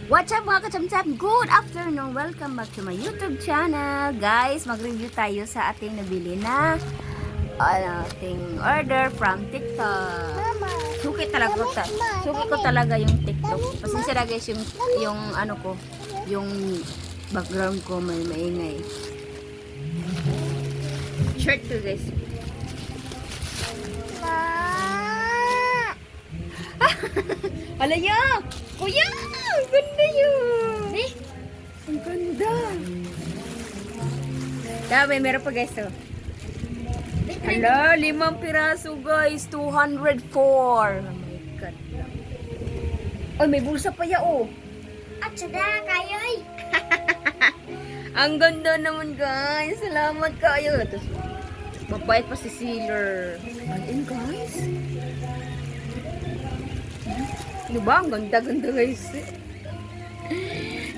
What's up mga kachamcham? Good afternoon! Welcome back to my YouTube channel. Guys, mag-review tayo sa ating nabili na ating order from TikTok. Suki ko talaga yung TikTok. Pasensya na guys yung ano ko, yung background ko may maingay. Shirt to guys. Alaya! Kuya! Ang ganda yun! Ang ganda! Dami, meron pa guys oh. Hala, 5 piraso guys. 204. Oh my god. Ay, may bulsa pa ya oh. At sada kayoy. Ang ganda naman guys. Salamat kayo. Tapos, mapait pa si sealer. Ayun guys. Ano ba? Ang ganda-ganda guys.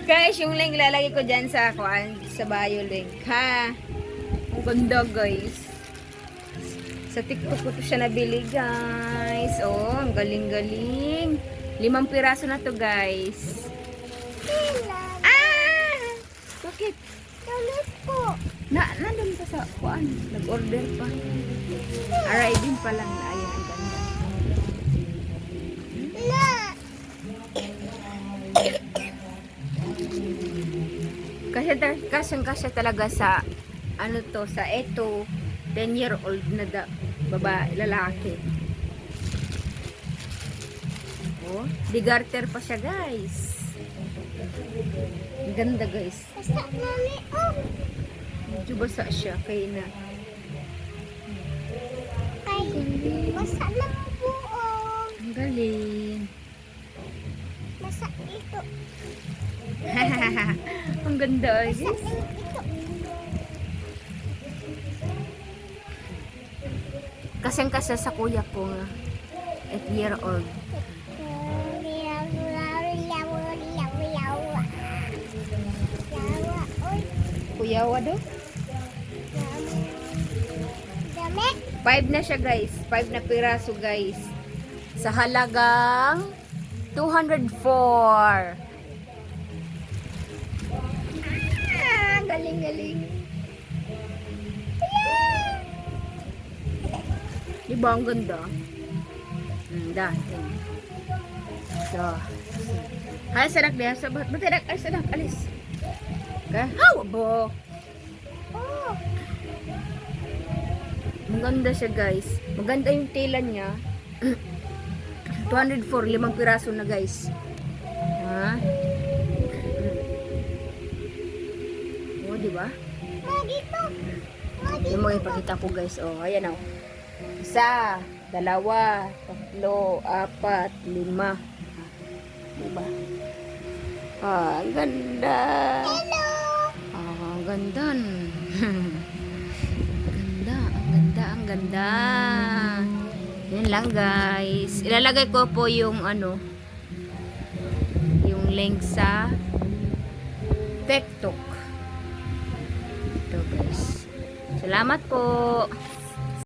Guys, yung link lalagay ko dyan sa bio link ha. Ang ganda guys. Sa TikTok ko to siya nabili guys. Oh, ang galing-galing. 5 piraso na to guys. Ah! Bakit? Tulit po. Nandun pa sa kuan. Nag-order pa. Arriving pa lang na. Ayun, ang ganda. La. Kasya talaga sa ano to, sa eto 10-year-old na babae, lalaki. Oh, di garter pa siya guys. Ang ganda guys. Basta mami oh. Medyo basa siya kaya na. Ay, basta na po oh. Ang galing. Basta ito. Ang ganda Basta guys. ito. Kasang-kasya sa kuya ko nga. 8-year-old. Kuya Wado? Damit. 5 na siya guys. 5 na piraso guys. Sa halagang 204. Ah, galing-galing. Diba ang ganda? Dahil. So. Hay, sadak dia. Sabat. Batidak. Ay, sadak. Alis. Okay. Hawa bo. Oh. Maganda siya guys. Maganda yung tela niya. 204, 5 piraso na guys. Ha? Oh, di ba? Dito. Yung mga ipakita ko guys. Oh, ayan oh. 1, 2, 3, 4, 5. Diba? Ah, ang ganda. Hello. Ah, ang ganda. Ang ganda. Yan lang guys. Ilalagay ko po yung ano, yung link sa TikTok. Ito guys. Salamat po.